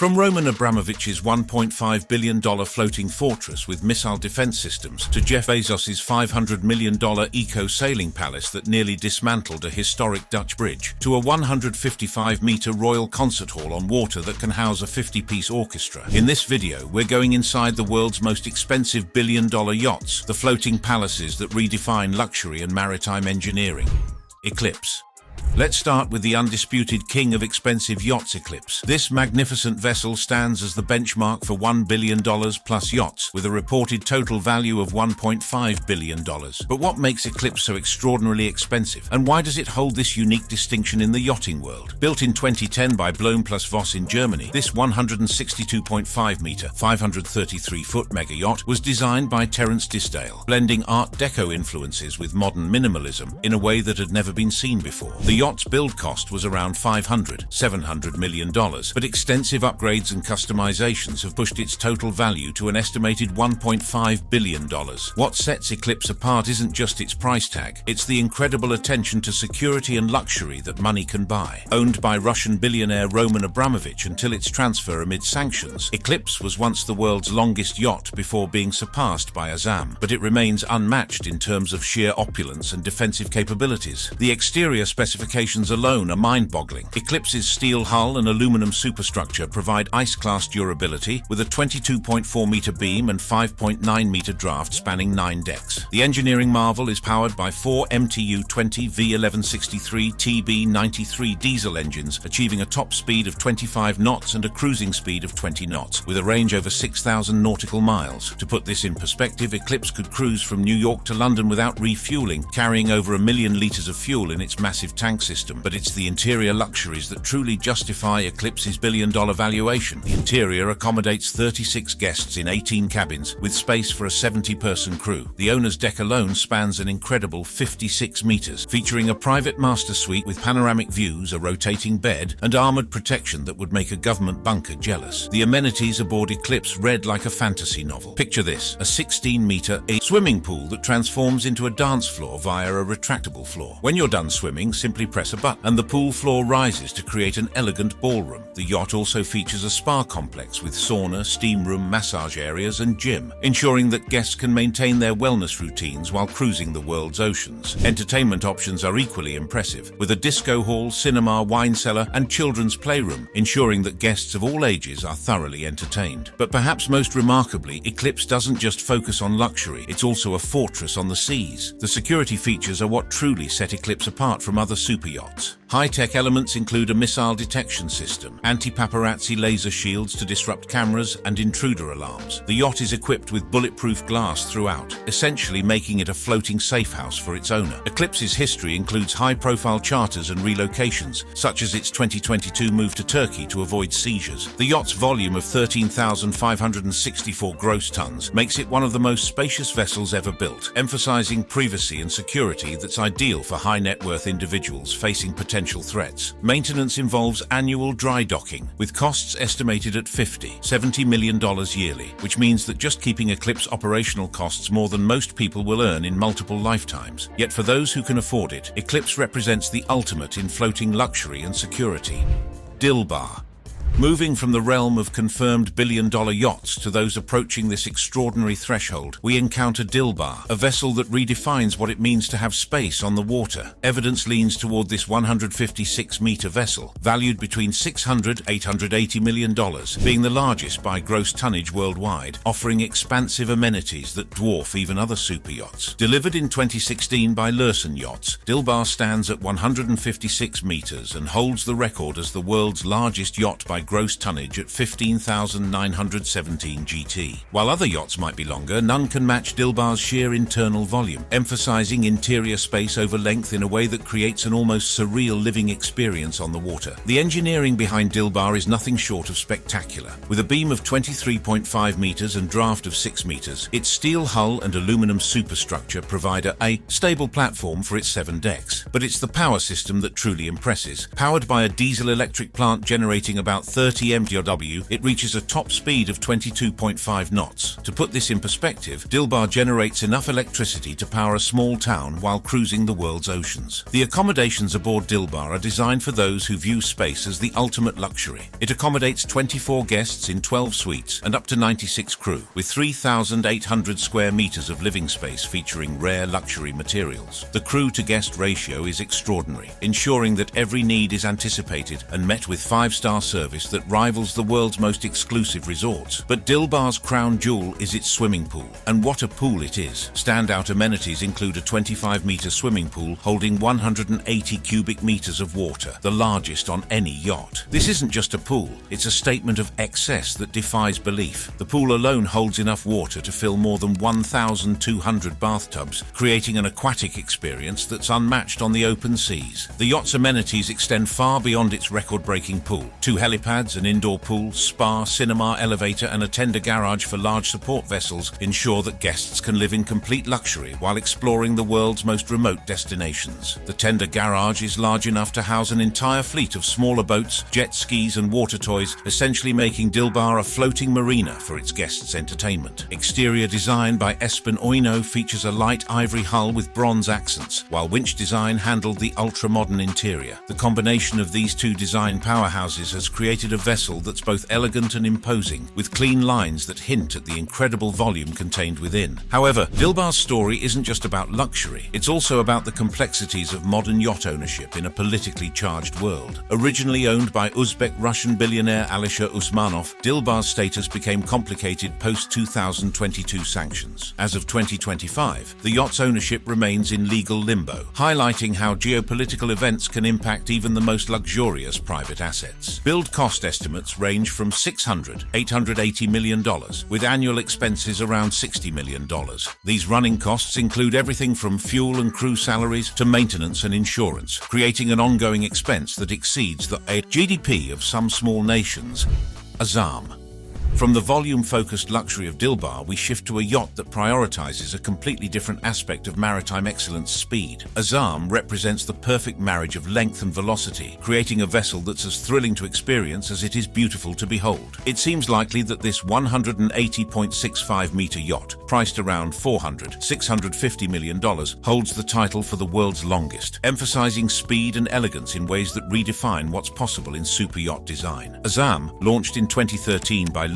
From Roman Abramovich's $1.5 billion floating fortress with missile defense systems to Jeff Bezos's $500 million eco-sailing palace that nearly dismantled a historic Dutch bridge, to a 155-meter royal concert hall on water that can house a 50-piece orchestra. In this video, we're going inside the world's most expensive billion-dollar yachts, the floating palaces that redefine luxury and maritime engineering. Eclipse. Let's start with the undisputed king of expensive yachts, Eclipse. This magnificent vessel stands as the benchmark for $1 billion plus yachts, with a reported total value of $1.5 billion. But what makes Eclipse so extraordinarily expensive, and why does it hold this unique distinction in the yachting world? Built in 2010 by Blohm plus Voss in Germany, this 162.5-meter, 533-foot mega yacht was designed by Terence Disdale, blending Art Deco influences with modern minimalism in a way that had never been seen before. The yacht's build cost was around $700 million, but extensive upgrades and customizations have pushed its total value to an estimated $1.5 billion. What sets Eclipse apart isn't just its price tag, it's the incredible attention to security and luxury that money can buy. Owned by Russian billionaire Roman Abramovich until its transfer amid sanctions, Eclipse was once the world's longest yacht before being surpassed by Azam, but it remains unmatched in terms of sheer opulence and defensive capabilities. The exterior specifications alone are mind-boggling. Eclipse's steel hull and aluminum superstructure provide ice-class durability, with a 22.4-meter beam and 5.9-meter draft spanning 9 decks. The engineering marvel is powered by 4 MTU-20 V1163 TB93 diesel engines, achieving a top speed of 25 knots and a cruising speed of 20 knots, with a range over 6,000 nautical miles. To put this in perspective, Eclipse could cruise from New York to London without refueling, carrying over 1 million liters of fuel in its massive tank system, but it's the interior luxuries that truly justify Eclipse's billion-dollar valuation. The interior accommodates 36 guests in 18 cabins, with space for a 70-person crew. The owner's deck alone spans an incredible 56 meters, featuring a private master suite with panoramic views, a rotating bed, and armored protection that would make a government bunker jealous. The amenities aboard Eclipse read like a fantasy novel. Picture this: a 16-meter swimming pool that transforms into a dance floor via a retractable floor. When you're done swimming, simply press a button and the pool floor rises to create an elegant ballroom. The yacht also features a spa complex with sauna, steam room, massage areas and gym, ensuring that guests can maintain their wellness routines while cruising the world's oceans. Entertainment options are equally impressive, with a disco hall, cinema, wine cellar and children's playroom, ensuring that guests of all ages are thoroughly entertained. But perhaps most remarkably, Eclipse doesn't just focus on luxury, it's also a fortress on the seas. The security features are what truly set Eclipse apart from other super yachts. High-tech elements include a missile detection system, anti-paparazzi laser shields to disrupt cameras, and intruder alarms. The yacht is equipped with bulletproof glass throughout, essentially making it a floating safe house for its owner. Eclipse's history includes high-profile charters and relocations, such as its 2022 move to Turkey to avoid seizures. The yacht's volume of 13,564 gross tons makes it one of the most spacious vessels ever built, emphasizing privacy and security that's ideal for high-net-worth individuals facing potential threats. Maintenance involves annual dry docking, with costs estimated at $70 million yearly, which means that just keeping Eclipse operational costs more than most people will earn in multiple lifetimes. Yet for those who can afford it, Eclipse represents the ultimate in floating luxury and security. Dilbar. Moving from the realm of confirmed billion-dollar yachts to those approaching this extraordinary threshold, we encounter Dilbar, a vessel that redefines what it means to have space on the water. Evidence leans toward this 156-meter vessel, valued between $600 and $880 million, being the largest by gross tonnage worldwide, offering expansive amenities that dwarf even other super yachts. Delivered in 2016 by Lursen Yachts, Dilbar stands at 156 meters and holds the record as the world's largest yacht by gross tonnage at 15,917 GT. While other yachts might be longer, none can match Dilbar's sheer internal volume, emphasizing interior space over length in a way that creates an almost surreal living experience on the water. The engineering behind Dilbar is nothing short of spectacular. With a beam of 23.5 meters and draft of 6 meters, its steel hull and aluminum superstructure provide a stable platform for its 7 decks. But it's the power system that truly impresses. Powered by a diesel-electric plant generating about 30 mph, it reaches a top speed of 22.5 knots. To put this in perspective, Dilbar generates enough electricity to power a small town while cruising the world's oceans. The accommodations aboard Dilbar are designed for those who view space as the ultimate luxury. It accommodates 24 guests in 12 suites and up to 96 crew, with 3,800 square meters of living space featuring rare luxury materials. The crew-to-guest ratio is extraordinary, ensuring that every need is anticipated and met with 5-star service that rivals the world's most exclusive resorts. But Dilbar's crown jewel is its swimming pool, and what a pool it is. Standout amenities include a 25-meter swimming pool holding 180 cubic meters of water, the largest on any yacht. This isn't just a pool, it's a statement of excess that defies belief. The pool alone holds enough water to fill more than 1,200 bathtubs, creating an aquatic experience that's unmatched on the open seas. The yacht's amenities extend far beyond its record-breaking pool. 2 helipads, an indoor pool, spa, cinema, elevator, and a tender garage for large support vessels ensure that guests can live in complete luxury while exploring the world's most remote destinations. The tender garage is large enough to house an entire fleet of smaller boats, jet skis, and water toys, essentially making Dilbar a floating marina for its guests' entertainment. Exterior design by Espen Oino features a light ivory hull with bronze accents, while winch design handled the ultra-modern interior. The combination of these two design powerhouses has created a vessel that's both elegant and imposing, with clean lines that hint at the incredible volume contained within. However, Dilbar's story isn't just about luxury, it's also about the complexities of modern yacht ownership in a politically charged world. Originally owned by Uzbek-Russian billionaire Alisher Usmanov, Dilbar's status became complicated post-2022 sanctions. As of 2025, the yacht's ownership remains in legal limbo, highlighting how geopolitical events can impact even the most luxurious private assets. Build cost estimates range from $600 to $880 million, with annual expenses around $60 million. These running costs include everything from fuel and crew salaries to maintenance and insurance, creating an ongoing expense that exceeds the GDP of some small nations. Azam. From the volume-focused luxury of Dilbar, we shift to a yacht that prioritizes a completely different aspect of maritime excellence: speed. Azam represents the perfect marriage of length and velocity, creating a vessel that's as thrilling to experience as it is beautiful to behold. It seems likely that this 180.65-meter yacht, priced around $650 million, holds the title for the world's longest, emphasizing speed and elegance in ways that redefine what's possible in super yacht design. Azam, launched in 2013 by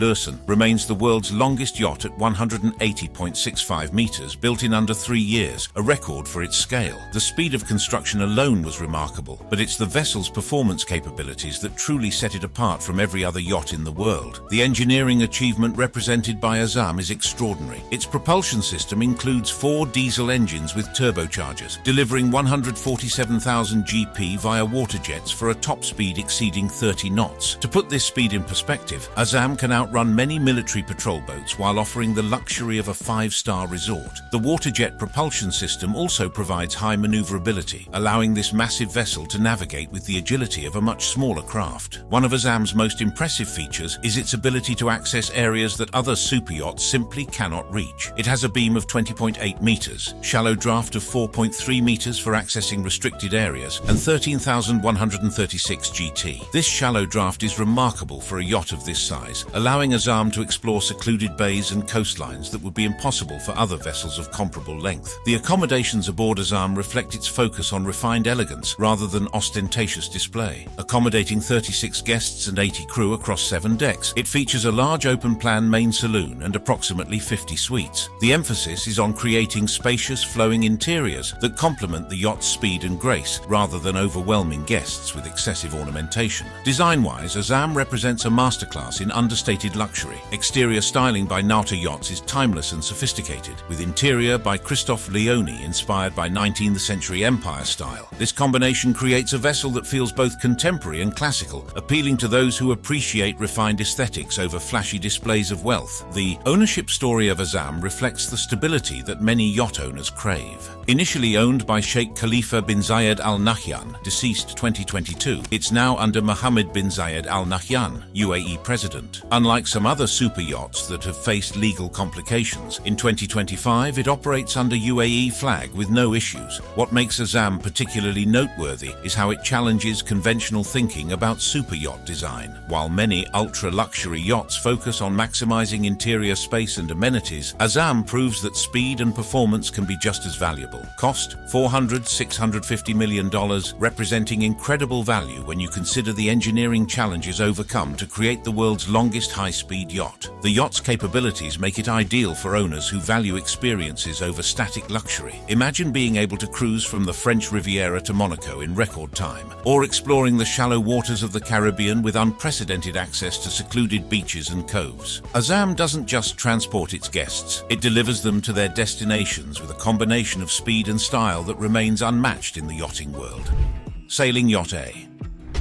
remains the world's longest yacht at 180.65 meters, built in under 3 years, a record for its scale. The speed of construction alone was remarkable, but it's the vessel's performance capabilities that truly set it apart from every other yacht in the world. The engineering achievement represented by Azam is extraordinary. Its propulsion system includes 4 diesel engines with turbochargers, delivering 147,000 GP via water jets for a top speed exceeding 30 knots. To put this speed in perspective, Azam can outrun many military patrol boats while offering the luxury of a 5-star resort. The water jet propulsion system also provides high maneuverability, allowing this massive vessel to navigate with the agility of a much smaller craft. One of Azam's most impressive features is its ability to access areas that other superyachts simply cannot reach. It has a beam of 20.8 meters, shallow draft of 4.3 meters for accessing restricted areas, and 13,136 GT. This shallow draft is remarkable for a yacht of this size, allowing Azam to explore secluded bays and coastlines that would be impossible for other vessels of comparable length. The accommodations aboard Azam reflect its focus on refined elegance rather than ostentatious display. Accommodating 36 guests and 80 crew across 7 decks, it features a large open-plan main saloon and approximately 50 suites. The emphasis is on creating spacious, flowing interiors that complement the yacht's speed and grace, rather than overwhelming guests with excessive ornamentation. Design-wise, Azam represents a masterclass in understated luxury. Exterior styling by Nata Yachts is timeless and sophisticated, with interior by Christophe Leone inspired by 19th century Empire style. This combination creates a vessel that feels both contemporary and classical, appealing to those who appreciate refined aesthetics over flashy displays of wealth. The ownership story of Azam reflects the stability that many yacht owners crave. Initially owned by Sheikh Khalifa bin Zayed Al Nahyan, deceased 2022, it's now under Mohammed bin Zayed Al Nahyan, UAE president. Unlike Unlike some other super yachts that have faced legal complications, in 2025 it operates under UAE flag with no issues. What makes Azam particularly noteworthy is how it challenges conventional thinking about super yacht design. While many ultra-luxury yachts focus on maximizing interior space and amenities, Azam proves that speed and performance can be just as valuable. Cost: $650 million, representing incredible value when you consider the engineering challenges overcome to create the world's longest high-speed yacht. The yacht's capabilities make it ideal for owners who value experiences over static luxury. Imagine being able to cruise from the French Riviera to Monaco in record time, or exploring the shallow waters of the Caribbean with unprecedented access to secluded beaches and coves. Azam doesn't just transport its guests, it delivers them to their destinations with a combination of speed and style that remains unmatched in the yachting world. Sailing Yacht A.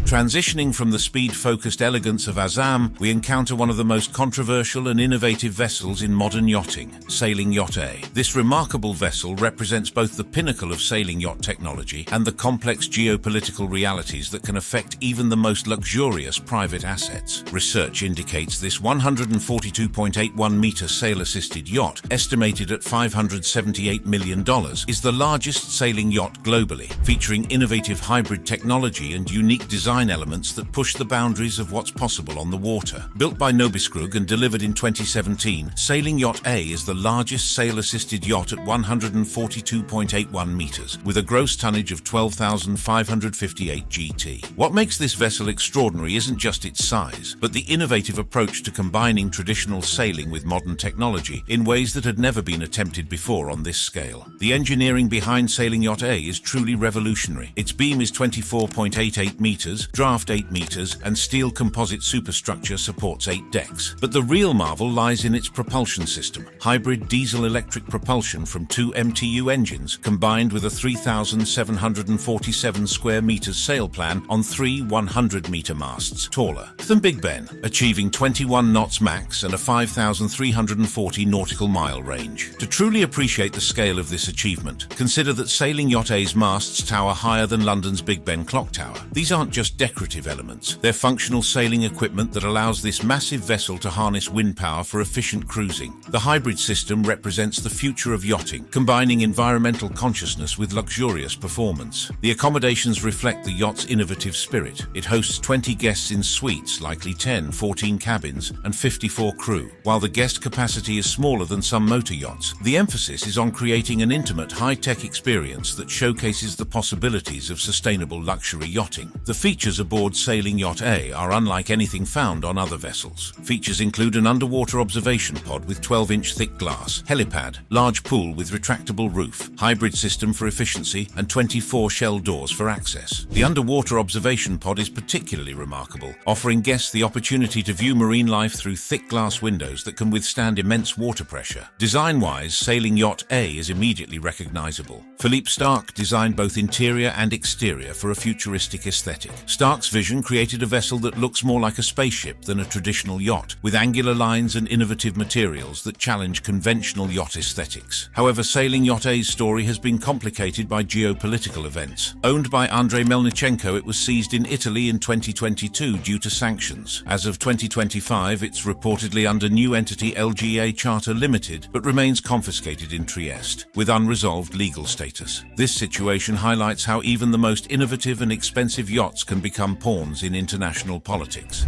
Transitioning from the speed-focused elegance of Azam, we encounter one of the most controversial and innovative vessels in modern yachting, Sailing Yacht A. This remarkable vessel represents both the pinnacle of sailing yacht technology and the complex geopolitical realities that can affect even the most luxurious private assets. Research indicates this 142.81-meter sail-assisted yacht, estimated at $578 million, is the largest sailing yacht globally, featuring innovative hybrid technology and unique design elements that push the boundaries of what's possible on the water. Built by Nobiskrug and delivered in 2017, Sailing Yacht A is the largest sail-assisted yacht at 142.81 meters, with a gross tonnage of 12,558 GT. What makes this vessel extraordinary isn't just its size, but the innovative approach to combining traditional sailing with modern technology in ways that had never been attempted before on this scale. The engineering behind Sailing Yacht A is truly revolutionary. Its beam is 24.88 meters, draft 8 meters, and steel composite superstructure supports 8 decks. But the real marvel lies in its propulsion system. Hybrid diesel-electric propulsion from 2 MTU engines, combined with a 3,747 square meters sail plan on 3 100-meter masts, taller than Big Ben, achieving 21 knots max and a 5,340 nautical mile range. To truly appreciate the scale of this achievement, consider that Sailing Yacht A's masts tower higher than London's Big Ben clock tower. These aren't just decorative elements. They're functional sailing equipment that allows this massive vessel to harness wind power for efficient cruising. The hybrid system represents the future of yachting, combining environmental consciousness with luxurious performance. The accommodations reflect the yacht's innovative spirit. It hosts 20 guests in suites, likely 10, 14 cabins, and 54 crew. While the guest capacity is smaller than some motor yachts, the emphasis is on creating an intimate, high-tech experience that showcases the possibilities of sustainable luxury yachting. The features aboard Sailing Yacht A are unlike anything found on other vessels. Features include an underwater observation pod with 12-inch thick glass, helipad, large pool with retractable roof, hybrid system for efficiency, and 24 shell doors for access. The underwater observation pod is particularly remarkable, offering guests the opportunity to view marine life through thick glass windows that can withstand immense water pressure. Design-wise, Sailing Yacht A is immediately recognizable. Philippe Starck designed both interior and exterior for a futuristic aesthetic. Stark's vision created a vessel that looks more like a spaceship than a traditional yacht, with angular lines and innovative materials that challenge conventional yacht aesthetics. However, Sailing Yacht A's story has been complicated by geopolitical events. Owned by Andrei Melnichenko, it was seized in Italy in 2022 due to sanctions. As of 2025, it's reportedly under new entity LGA Charter Limited, but remains confiscated in Trieste, with unresolved legal status. This situation highlights how even the most innovative and expensive yachts can become pawns in international politics.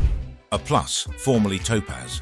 A Plus, formerly Topaz.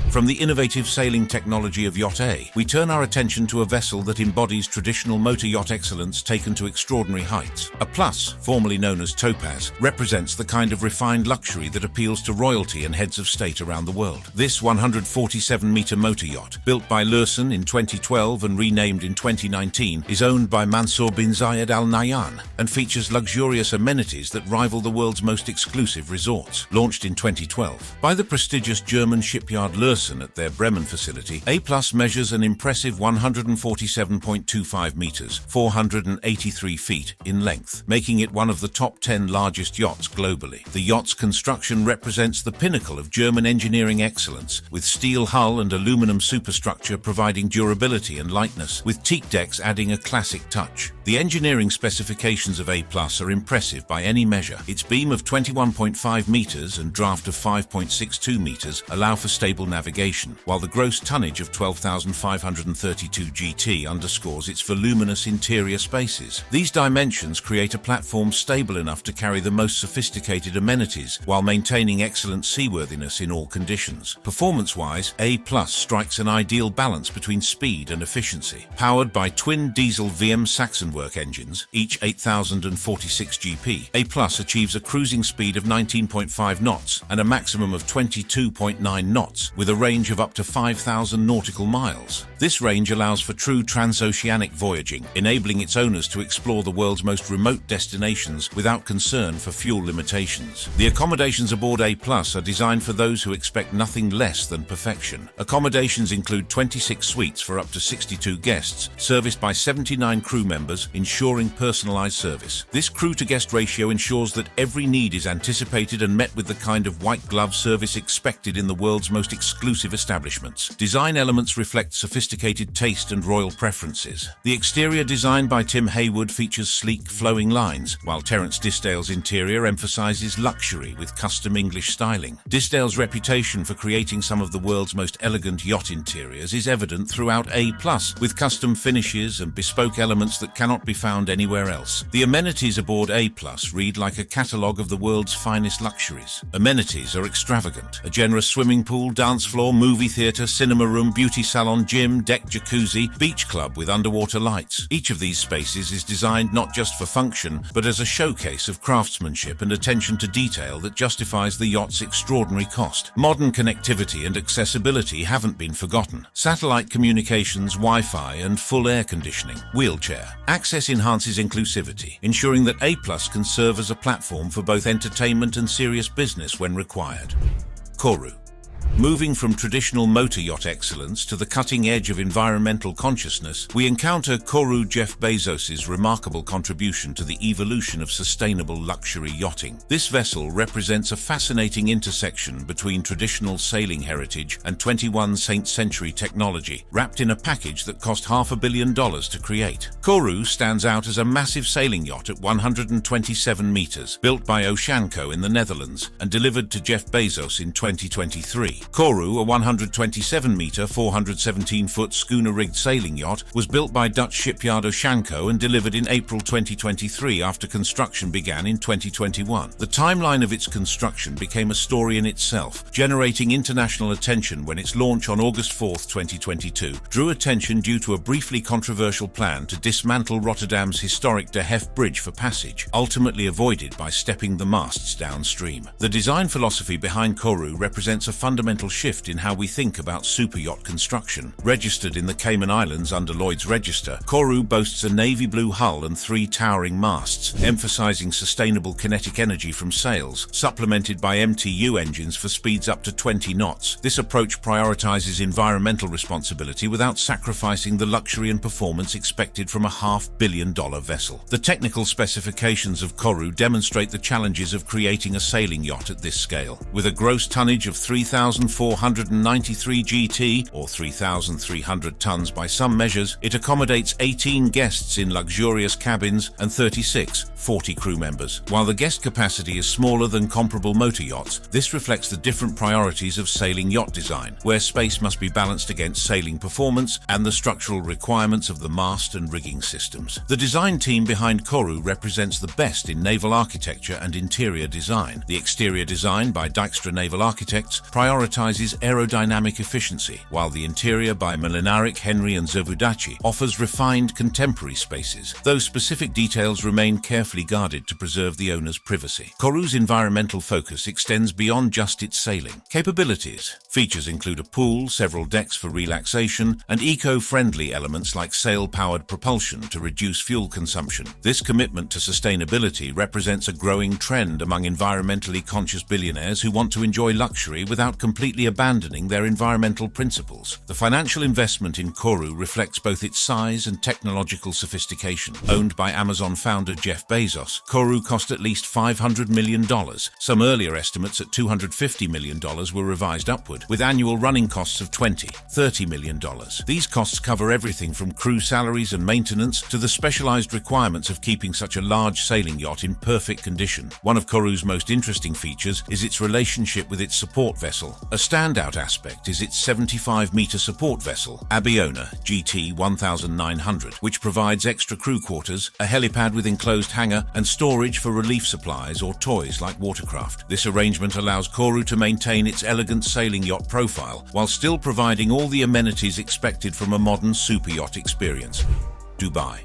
From the innovative sailing technology of Yacht A, we turn our attention to a vessel that embodies traditional motor yacht excellence taken to extraordinary heights. A Plus, formerly known as Topaz, represents the kind of refined luxury that appeals to royalty and heads of state around the world. This 147-meter motor yacht, built by Lursen in 2012 and renamed in 2019, is owned by Mansour bin Zayed Al Nahyan and features luxurious amenities that rival the world's most exclusive resorts. Launched in 2012 by the prestigious German shipyard Lursen, person at their Bremen facility, A+ measures an impressive 147.25 meters, 483 feet in length, making it one of the top 10 largest yachts globally. The yacht's construction represents the pinnacle of German engineering excellence, with steel hull and aluminum superstructure providing durability and lightness, with teak decks adding a classic touch. The engineering specifications of A+ are impressive by any measure. Its beam of 21.5 meters and draft of 5.62 meters allow for stable navigation, while the gross tonnage of 12,532 GT underscores its voluminous interior spaces. These dimensions create a platform stable enough to carry the most sophisticated amenities while maintaining excellent seaworthiness in all conditions. Performance-wise, A+ strikes an ideal balance between speed and efficiency. Powered by twin diesel VM Saxonwork engines, each 8,046 GP, A+ achieves a cruising speed of 19.5 knots and a maximum of 22.9 knots, with a range of up to 5,000 nautical miles. This range allows for true transoceanic voyaging, enabling its owners to explore the world's most remote destinations without concern for fuel limitations. The accommodations aboard A+ are designed for those who expect nothing less than perfection. Accommodations include 26 suites for up to 62 guests, serviced by 79 crew members, ensuring personalized service. This crew-to-guest ratio ensures that every need is anticipated and met with the kind of white-glove service expected in the world's most exclusive establishments. Design elements reflect sophisticated taste and royal preferences. The exterior, designed by Tim Haywood, features sleek, flowing lines, while Terence Disdale's interior emphasizes luxury with custom English styling. Disdale's reputation for creating some of the world's most elegant yacht interiors is evident throughout A+, with custom finishes and bespoke elements that cannot be found anywhere else. The amenities aboard A+ read like a catalogue of the world's finest luxuries. Amenities are extravagant. A generous swimming pool, dance floor, movie theatre, cinema room, beauty salon, gym, deck jacuzzi, beach club with underwater lights. Each of these spaces is designed not just for function, but as a showcase of craftsmanship and attention to detail that justifies the yacht's extraordinary cost. Modern connectivity and accessibility haven't been forgotten. Satellite communications, Wi-Fi, and full air conditioning. Wheelchair access enhances inclusivity, ensuring that A+ can serve as a platform for both entertainment and serious business when required. Koru. Moving from traditional motor yacht excellence to the cutting edge of environmental consciousness, we encounter Koru Jeff Bezos's remarkable contribution to the evolution of sustainable luxury yachting. This vessel represents a fascinating intersection between traditional sailing heritage and 21st century technology, wrapped in a package that cost $500 million to create. Koru stands out as a massive sailing yacht at 127 meters, built by Oceanco in the Netherlands and delivered to Jeff Bezos in 2023. Koru, a 127-meter, 417-foot schooner-rigged sailing yacht, was built by Dutch shipyard Oceanco and delivered in April 2023 after construction began in 2021. The timeline of its construction became a story in itself, generating international attention when its launch on August 4, 2022, drew attention due to a briefly controversial plan to dismantle Rotterdam's historic De Heft Bridge for passage, ultimately avoided by stepping the masts downstream. The design philosophy behind Koru represents a fundamental shift in how we think about superyacht construction. Registered in the Cayman Islands under Lloyd's Register, Koru boasts a navy blue hull and 3 towering masts, emphasizing sustainable kinetic energy from sails, supplemented by MTU engines for speeds up to 20 knots. This approach prioritizes environmental responsibility without sacrificing the luxury and performance expected from a $500 million vessel. The technical specifications of Koru demonstrate the challenges of creating a sailing yacht at this scale. With a gross tonnage of 3,493 GT, or 3,300 tons by some measures, it accommodates 18 guests in luxurious cabins and 36, 40 crew members. While the guest capacity is smaller than comparable motor yachts, this reflects the different priorities of sailing yacht design, where space must be balanced against sailing performance and the structural requirements of the mast and rigging systems. The design team behind Koru represents the best in naval architecture and interior design. The exterior design by Dykstra Naval Architects prioritizes aerodynamic efficiency, while the interior by Molinaric, Henry and Zovudaci offers refined contemporary spaces, though specific details remain carefully guarded to preserve the owner's privacy. Koru's environmental focus extends beyond just its sailing capabilities. Features include a pool, several decks for relaxation, and eco-friendly elements like sail-powered propulsion to reduce fuel consumption. This commitment to sustainability represents a growing trend among environmentally conscious billionaires who want to enjoy luxury without completely completely abandoning their environmental principles. The financial investment in Kourou reflects both its size and technological sophistication. Owned by Amazon founder Jeff Bezos, Kourou cost at least $500 million. Some earlier estimates at $250 million were revised upward, with annual running costs of $20–30 million. These costs cover everything from crew salaries and maintenance to the specialized requirements of keeping such a large sailing yacht in perfect condition. One of Kourou's most interesting features is its relationship with its support vessel. A standout aspect is its 75-meter support vessel, Abiona GT 1900, which provides extra crew quarters, a helipad with enclosed hangar, and storage for relief supplies or toys like watercraft. This arrangement allows Kourou to maintain its elegant sailing yacht profile while still providing all the amenities expected from a modern superyacht experience. Dubai.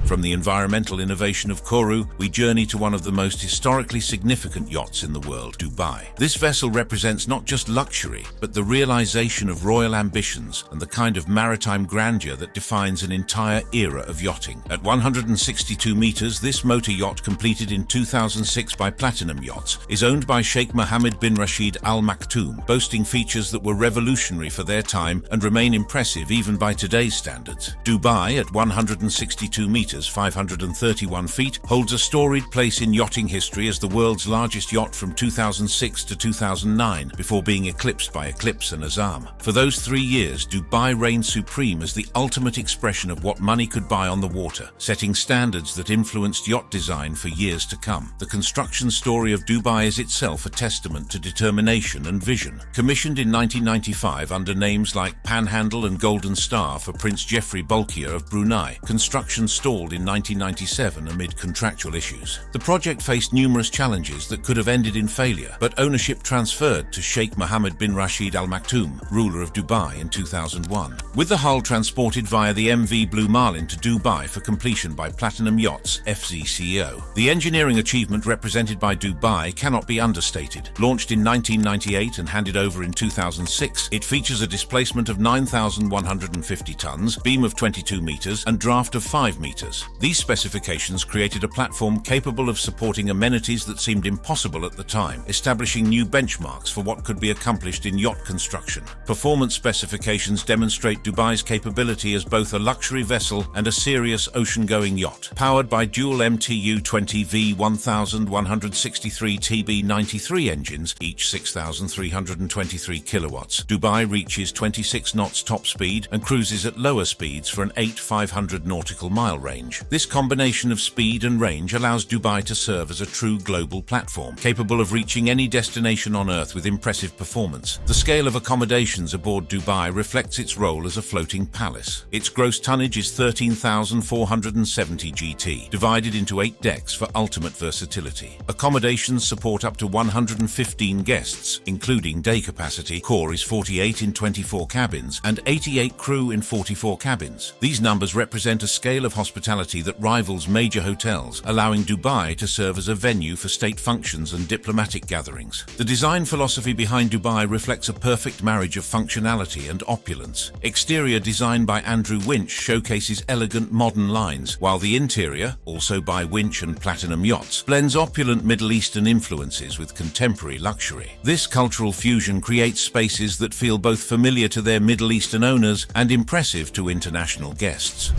From the environmental innovation of Kourou, we journey to one of the most historically significant yachts in the world, Dubai. This vessel represents not just luxury, but the realization of royal ambitions and the kind of maritime grandeur that defines an entire era of yachting. At 162 meters, this motor yacht, completed in 2006 by Platinum Yachts, is owned by Sheikh Mohammed bin Rashid Al Maktoum, boasting features that were revolutionary for their time and remain impressive even by today's standards. Dubai, at 162 meters, 531 feet, holds a storied place in yachting history as the world's largest yacht from 2006 to 2009, before being eclipsed by Eclipse and Azam. For those 3 years, Dubai reigned supreme as the ultimate expression of what money could buy on the water, setting standards that influenced yacht design for years to come. The construction story of Dubai is itself a testament to determination and vision. Commissioned in 1995 under names like Panhandle and Golden Star for Prince Jeffrey Bolkiah of Brunei, construction stalled in 1997 amid contractual issues. The project faced numerous challenges that could have ended in failure, but ownership transferred to Sheikh Mohammed bin Rashid Al Maktoum, ruler of Dubai, in 2001. With the hull transported via the MV Blue Marlin to Dubai for completion by Platinum Yachts FZCO. The engineering achievement represented by Dubai cannot be understated. Launched in 1998 and handed over in 2006, it features a displacement of 9,150 tons, beam of 22 meters, and draft of 5 meters. These specifications created a platform capable of supporting amenities that seemed impossible at the time, establishing new benchmarks for what could be accomplished in yacht construction. Performance specifications demonstrate Dubai's capability as both a luxury vessel and a serious ocean-going yacht. Powered by dual MTU 20V 1163 TB93 engines, each 6,323 kilowatts, Dubai reaches 26 knots top speed and cruises at lower speeds for an 8,500 nautical mile range. This combination of speed and range allows Dubai to serve as a true global platform, capable of reaching any destination on Earth with impressive performance. The scale of accommodations aboard Dubai reflects its role as a floating palace. Its gross tonnage is 13,470 GT, divided into 8 decks for ultimate versatility. Accommodations support up to 115 guests, including day capacity. Core is 48 in 24 cabins and 88 crew in 44 cabins. These numbers represent a scale of hospitality that rivals major hotels, allowing Dubai to serve as a venue for state functions and diplomatic gatherings. The design philosophy behind Dubai reflects a perfect marriage of functionality and opulence. Exterior, designed by Andrew Winch, showcases elegant modern lines, while the interior, also by Winch and Platinum Yachts, blends opulent Middle Eastern influences with contemporary luxury. This cultural fusion creates spaces that feel both familiar to their Middle Eastern owners and impressive to international guests.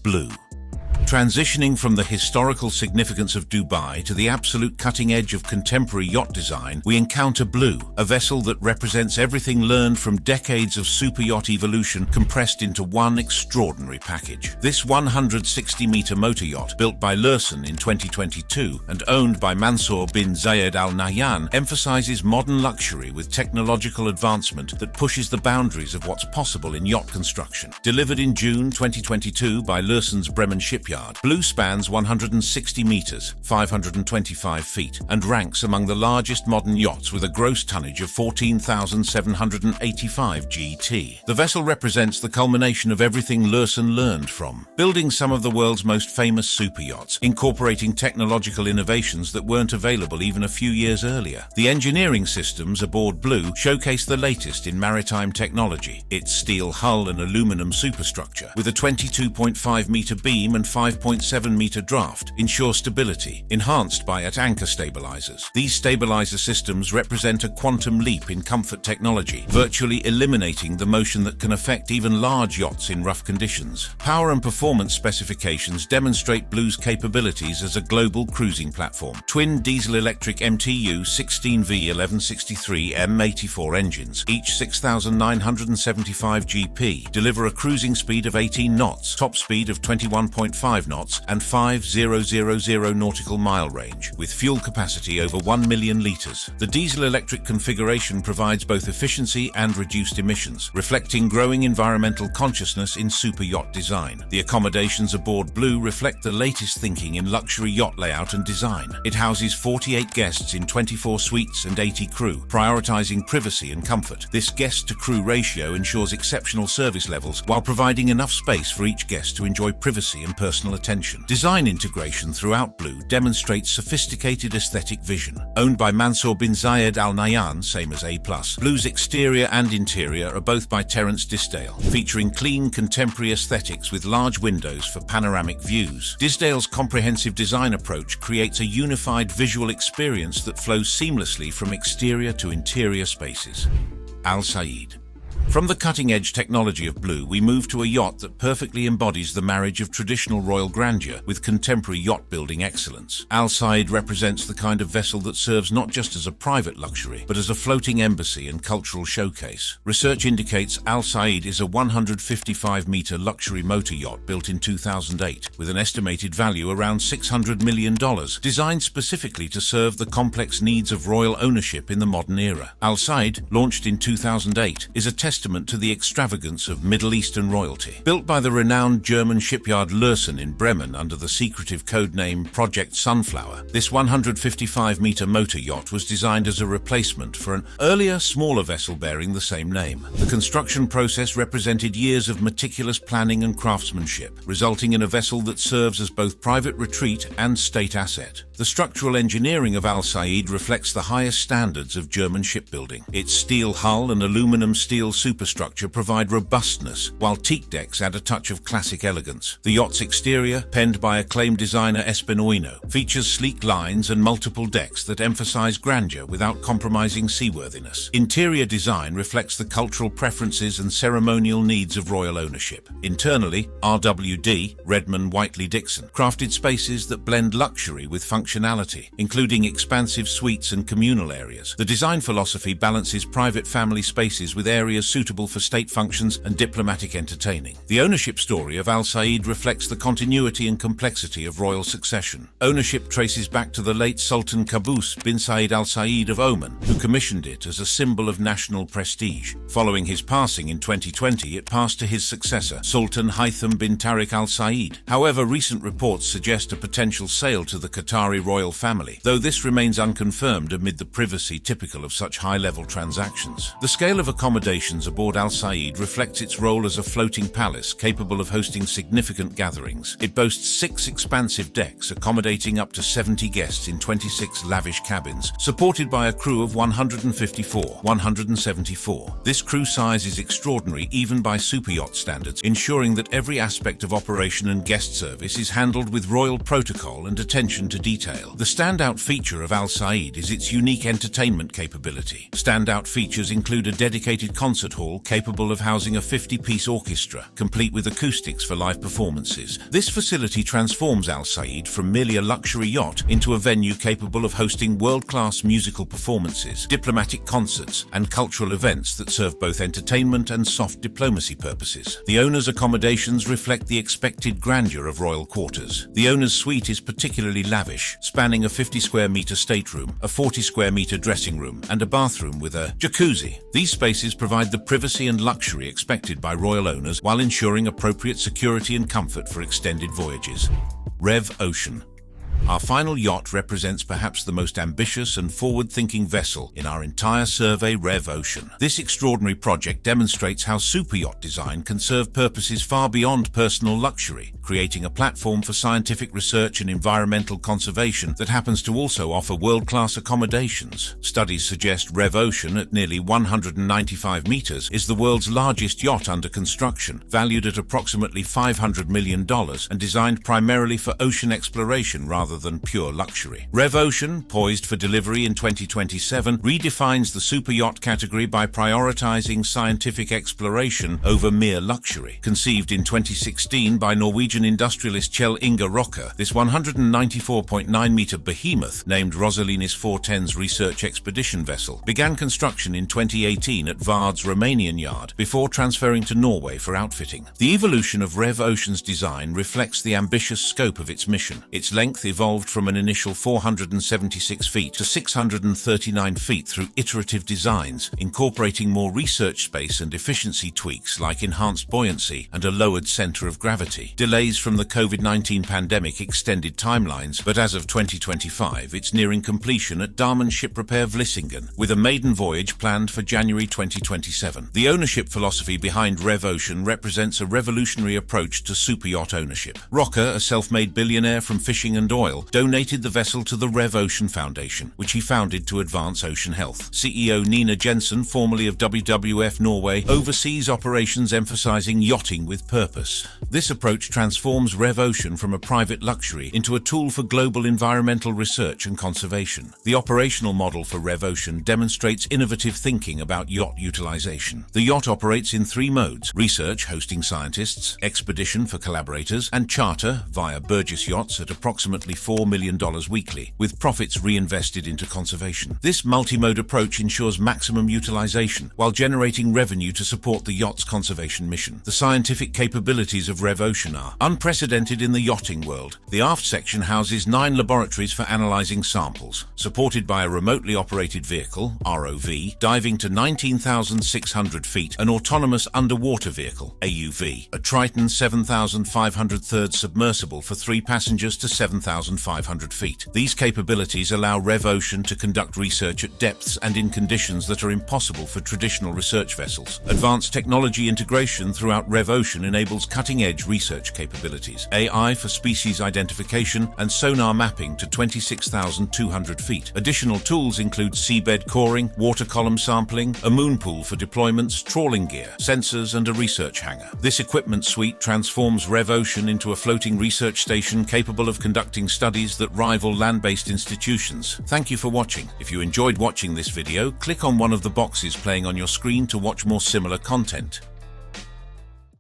Blue. Transitioning from the historical significance of Dubai to the absolute cutting edge of contemporary yacht design, we encounter Blue, a vessel that represents everything learned from decades of superyacht evolution compressed into one extraordinary package. This 160-meter motor yacht, built by Lursen in 2022 and owned by Mansour bin Zayed Al Nahyan, emphasizes modern luxury with technological advancement that pushes the boundaries of what's possible in yacht construction. Delivered in June 2022 by Lursen's Bremen shipyard, Blue spans 160 meters, 525 feet, and ranks among the largest modern yachts with a gross tonnage of 14,785 GT. The vessel represents the culmination of everything Lursen learned from, building some of the world's most famous superyachts, incorporating technological innovations that weren't available even a few years earlier. The engineering systems aboard Blue showcase the latest in maritime technology. Its steel hull and aluminum superstructure, with a 22.5-meter beam and 5 5.7-meter draft ensure stability, enhanced by anchor stabilizers. These stabilizer systems represent a quantum leap in comfort technology, virtually eliminating the motion that can affect even large yachts in rough conditions. Power and performance specifications demonstrate Blue's capabilities as a global cruising platform. Twin diesel-electric MTU 16V1163 M84 engines, each 6,975 GP, deliver a cruising speed of 18 knots, top speed of 21.5 knots, and 5,000 nautical mile range, with fuel capacity over 1 million litres. The diesel-electric configuration provides both efficiency and reduced emissions, reflecting growing environmental consciousness in super yacht design. The accommodations aboard Blue reflect the latest thinking in luxury yacht layout and design. It houses 48 guests in 24 suites and 80 crew, prioritizing privacy and comfort. This guest-to-crew ratio ensures exceptional service levels while providing enough space for each guest to enjoy privacy and personal attention. Design integration throughout Blue demonstrates sophisticated aesthetic vision. Owned by Mansour bin Zayed Al Nahyan, same as A+, Blue's exterior and interior are both by Terence Disdale, featuring clean, contemporary aesthetics with large windows for panoramic views. Disdale's comprehensive design approach creates a unified visual experience that flows seamlessly from exterior to interior spaces. Al Said. From the cutting-edge technology of Blue, we move to a yacht that perfectly embodies the marriage of traditional royal grandeur with contemporary yacht-building excellence. Al Said represents the kind of vessel that serves not just as a private luxury, but as a floating embassy and cultural showcase. Research indicates Al Said is a 155-meter luxury motor yacht built in 2008, with an estimated value around $600 million, designed specifically to serve the complex needs of royal ownership in the modern era. Al Said, launched in 2008, is a testament to the extravagance of Middle Eastern royalty. Built by the renowned German shipyard Lürssen in Bremen under the secretive codename Project Sunflower, this 155-meter motor yacht was designed as a replacement for an earlier, smaller vessel bearing the same name. The construction process represented years of meticulous planning and craftsmanship, resulting in a vessel that serves as both private retreat and state asset. The structural engineering of Al Said reflects the highest standards of German shipbuilding. Its steel hull and aluminum steel superstructure provide robustness, while teak decks add a touch of classic elegance. The yacht's exterior, penned by acclaimed designer Espen Oino, features sleek lines and multiple decks that emphasize grandeur without compromising seaworthiness. Interior design reflects the cultural preferences and ceremonial needs of royal ownership. Internally, RWD, Redman Whiteley Dixon, crafted spaces that blend luxury with functionality, including expansive suites and communal areas. The design philosophy balances private family spaces with areas suitable for state functions and diplomatic entertaining. The ownership story of Al Said reflects the continuity and complexity of royal succession. Ownership traces back to the late Sultan Qaboos bin Said Al Said of Oman, who commissioned it as a symbol of national prestige. Following his passing in 2020, it passed to his successor, Sultan Haytham bin Tariq Al Said. However, recent reports suggest a potential sale to the Qatari royal family, though this remains unconfirmed amid the privacy typical of such high-level transactions. The scale of accommodations aboard Al Said reflects its role as a floating palace capable of hosting significant gatherings. It boasts 6 expansive decks accommodating up to 70 guests in 26 lavish cabins, supported by a crew of 174. This crew size is extraordinary even by superyacht standards, ensuring that every aspect of operation and guest service is handled with royal protocol and attention to detail. The standout feature of Al Said is its unique entertainment capability. Standout features include a dedicated concert hall capable of housing a 50-piece orchestra, complete with acoustics for live performances. This facility transforms Al Said from merely a luxury yacht into a venue capable of hosting world-class musical performances, diplomatic concerts, and cultural events that serve both entertainment and soft diplomacy purposes. The owner's accommodations reflect the expected grandeur of royal quarters. The owner's suite is particularly lavish, spanning a 50-square-meter stateroom, a 40-square-meter dressing room, and a bathroom with a jacuzzi. These spaces provide the privacy and luxury expected by royal owners while ensuring appropriate security and comfort for extended voyages. Rev Ocean. Our final yacht represents perhaps the most ambitious and forward-thinking vessel in our entire survey, Rev Ocean. This extraordinary project demonstrates how superyacht design can serve purposes far beyond personal luxury, creating a platform for scientific research and environmental conservation that happens to also offer world-class accommodations. Studies suggest Rev Ocean, at nearly 195 meters, is the world's largest yacht under construction, valued at approximately $500 million and designed primarily for ocean exploration rather than pure luxury. Rev Ocean, poised for delivery in 2027, redefines the superyacht category by prioritizing scientific exploration over mere luxury. Conceived in 2016 by Norwegian industrialist Kjell Inge Rocker, this 194.9-meter behemoth, named Rosalines 410's research expedition vessel, began construction in 2018 at Vard's Romanian yard before transferring to Norway for outfitting. The evolution of Rev Ocean's design reflects the ambitious scope of its mission. Its length evolved from an initial 476 feet to 639 feet through iterative designs, incorporating more research space and efficiency tweaks like enhanced buoyancy and a lowered center of gravity. Delays from the COVID-19 pandemic extended timelines, but as of 2025, it's nearing completion at Damen Ship Repair Vlissingen, with a maiden voyage planned for January 2027. The ownership philosophy behind Rev Ocean represents a revolutionary approach to superyacht ownership. Rocker, a self-made billionaire from fishing and oil, donated the vessel to the Rev Ocean Foundation, which he founded to advance ocean health. CEO Nina Jensen, formerly of WWF Norway, oversees operations emphasizing yachting with purpose. This approach transforms Rev Ocean from a private luxury into a tool for global environmental research and conservation. The operational model for Rev Ocean demonstrates innovative thinking about yacht utilization. The yacht operates in three modes: research, hosting scientists; expedition for collaborators; and charter, via Burgess Yachts at approximately $4 million weekly, with profits reinvested into conservation. This multi-mode approach ensures maximum utilization while generating revenue to support the yacht's conservation mission. The scientific capabilities of Rev Ocean are unprecedented in the yachting world. The aft section houses 9 laboratories for analyzing samples, supported by a remotely operated vehicle, ROV, diving to 19,600 feet, an autonomous underwater vehicle, AUV, a Triton 7,500 third submersible for 3 passengers to 7,500 feet. These capabilities allow Rev Ocean to conduct research at depths and in conditions that are impossible for traditional research vessels. Advanced technology integration throughout Rev Ocean enables cutting-edge research capabilities, AI for species identification and sonar mapping to 26,200 feet. Additional tools include seabed coring, water column sampling, a moon pool for deployments, trawling gear, sensors, and a research hangar. This equipment suite transforms Rev Ocean into a floating research station capable of conducting studies that rival land-based institutions. Thank you for watching. If you enjoyed watching this video, click on one of the boxes playing on your screen to watch more similar content.